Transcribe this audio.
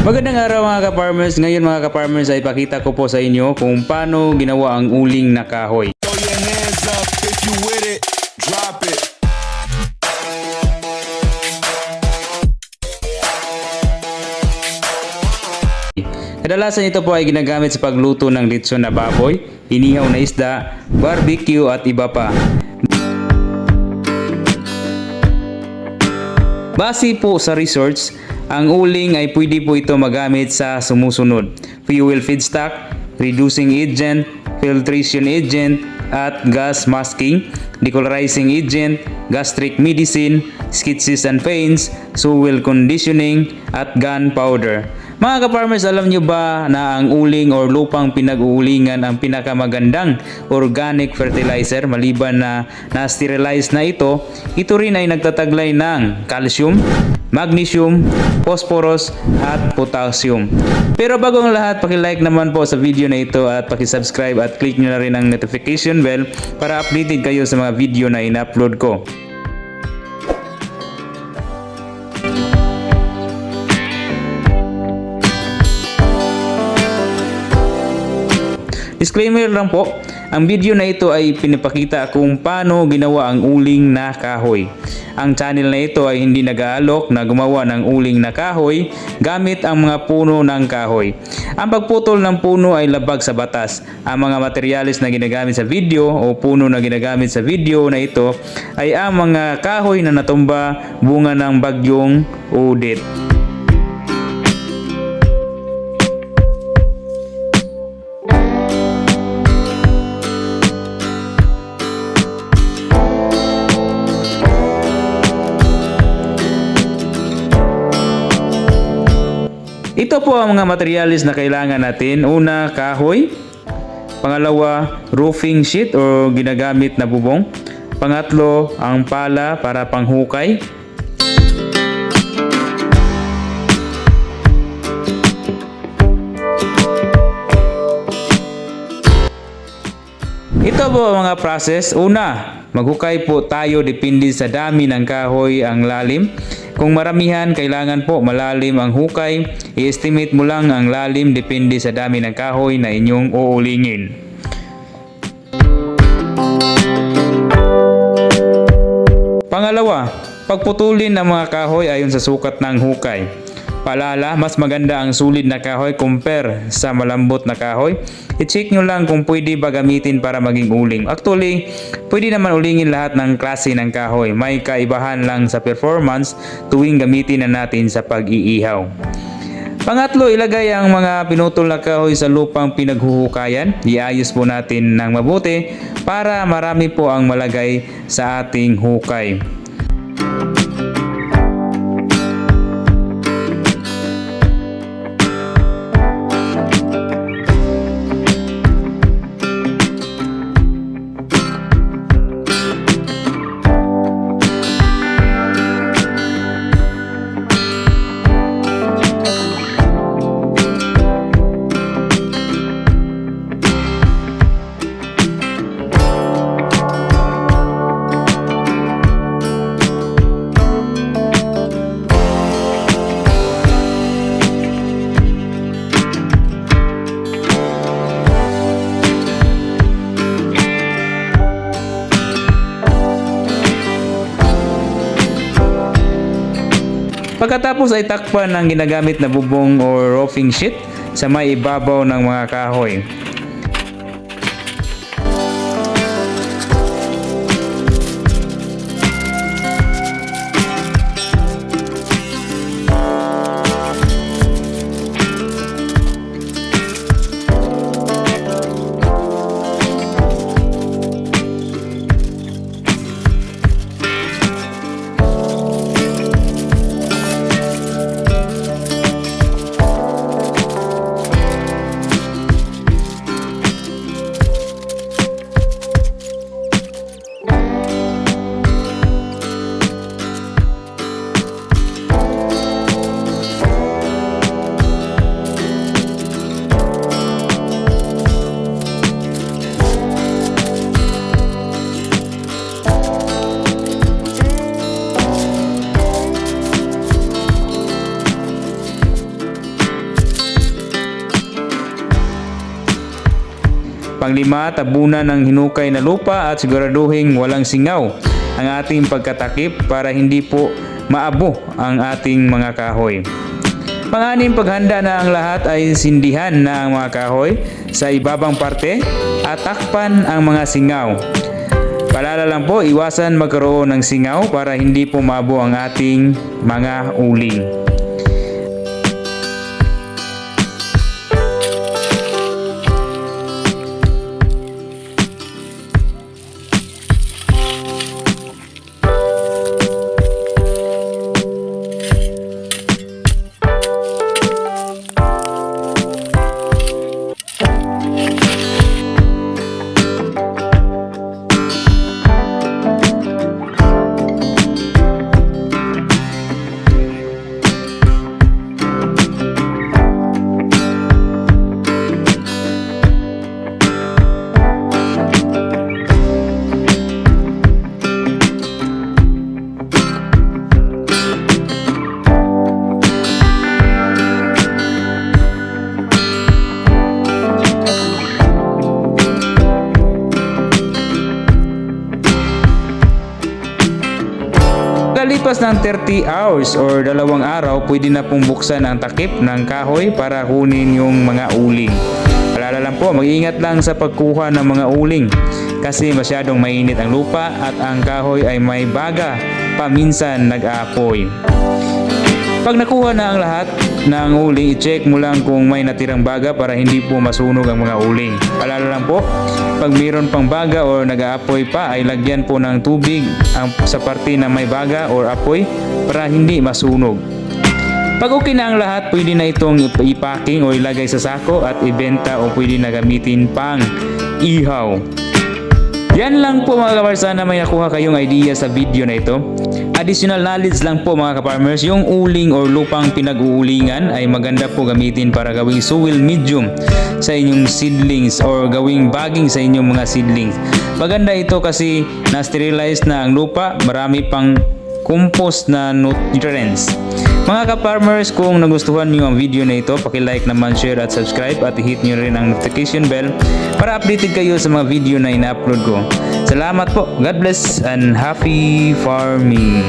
Magandang araw mga ka-farmers. Ngayon mga ka-farmers ay pakita ko po sa inyo kung paano ginawa ang uling na kahoy. Throw your hands up if you with it, drop it. Kadalasan ito po ay ginagamit sa pagluto ng litson na baboy, inihaw na isda, barbecue at iba pa. Base po sa research, ang uling ay pwede po ito magamit sa sumusunod: fuel feedstock, reducing agent, filtration agent, at gas masking, decolorizing agent, gastric medicine, sketches and paints, soil conditioning, at gunpowder. Mga ka-farmers, alam nyo ba na ang uling or lupang pinag-uulingan ang pinakamagandang organic fertilizer? Maliban na na-sterilize na ito rin ay nagtataglay ng calcium, magnesium, phosphorus at potassium. Pero bago ang lahat, paki-like naman po sa video na ito at paki-subscribe at click nyo na rin ang notification bell para updated kayo sa mga video na in-upload ko. Disclaimer lang po, ang video na ito ay pinapakita kung paano ginawa ang uling na kahoy. Ang channel na ito ay hindi nag-aalok na gumawa ng uling na kahoy gamit ang mga puno ng kahoy. Ang pagputol ng puno ay labag sa batas. Ang mga materyales na ginagamit sa video o puno na ginagamit sa video na ito ay ang mga kahoy na natumba bunga ng bagyong Odette. Ito po ang mga materyales na kailangan natin. Una, kahoy. Pangalawa, roofing sheet o ginagamit na bubong. Pangatlo, ang pala para panghukay. Ito po ang mga process. Una, maghukay po tayo depende sa dami ng kahoy ang lalim. Kung maramihan, kailangan po malalim ang hukay. I-estimate mo lang ang lalim depende sa dami ng kahoy na inyong uulingin. Pangalawa, pagputulin ng mga kahoy ayon sa sukat ng hukay. Paalala, mas maganda ang sulit na kahoy compare sa malambot na kahoy. I-check nyo lang kung pwede ba gamitin para maging uling. Actually, pwede naman ulingin lahat ng klase ng kahoy. May kaibahan lang sa performance tuwing gamitin na natin sa pag-iihaw. Pangatlo, ilagay ang mga pinutol na kahoy sa lupang pinaghuhukayan. Iayos po natin ng mabuti para marami po ang malagay sa ating hukay. Pagkatapos ay takpan ng ginagamit na bubong o roofing sheet sa may ibabaw ng mga kahoy. Panglima, tabunan ng hinukay na lupa at siguraduhin walang singaw ang ating pagkatakip para hindi po maabo ang ating mga kahoy. Pang-anim, paghanda na ang lahat ay sindihan na ang mga kahoy sa ibabang parte at takpan ang mga singaw. Paalala lang po, iwasan magkaroon ng singaw para hindi po maabo ang ating mga uling. Pagkalipas ng 30 hours or 2 araw, pwede na pong buksan ang takip ng kahoy para kunin yung mga uling. Paalala lang po, mag-iingat lang sa pagkuha ng mga uling kasi masyadong mainit ang lupa at ang kahoy ay may baga, paminsan nag-aapoy. Pag nakuha na ang lahat ng uling, i-check mo lang kung may natirang baga para hindi po masunog ang mga uling. Paalala lang po, pag mayroon pang baga o nag-aapoy pa, ay lagyan po ng tubig sa parte na may baga o apoy para hindi masunog. Pag okay na ang lahat, pwede na itong i-packing o ilagay sa sako at ibenta o pwede na gamitin pang ihaw. Yan lang po mga kapar, sana may nakuha kayong idea sa video na ito. Additional knowledge lang po mga kaparmers, yung uling or lupang pinag-uulingan ay maganda po gamitin para gawing soil medium sa inyong seedlings or gawing bagging sa inyong mga seedlings. Maganda ito kasi na-sterilize na ang lupa, marami pang compost na nutrients. Mga ka-farmers, kung nagustuhan nyo ang video na ito, paki-like naman, share at subscribe at i-hit nyo rin ang notification bell para updated kayo sa mga video na ina-upload ko. Salamat po. God bless and happy farming.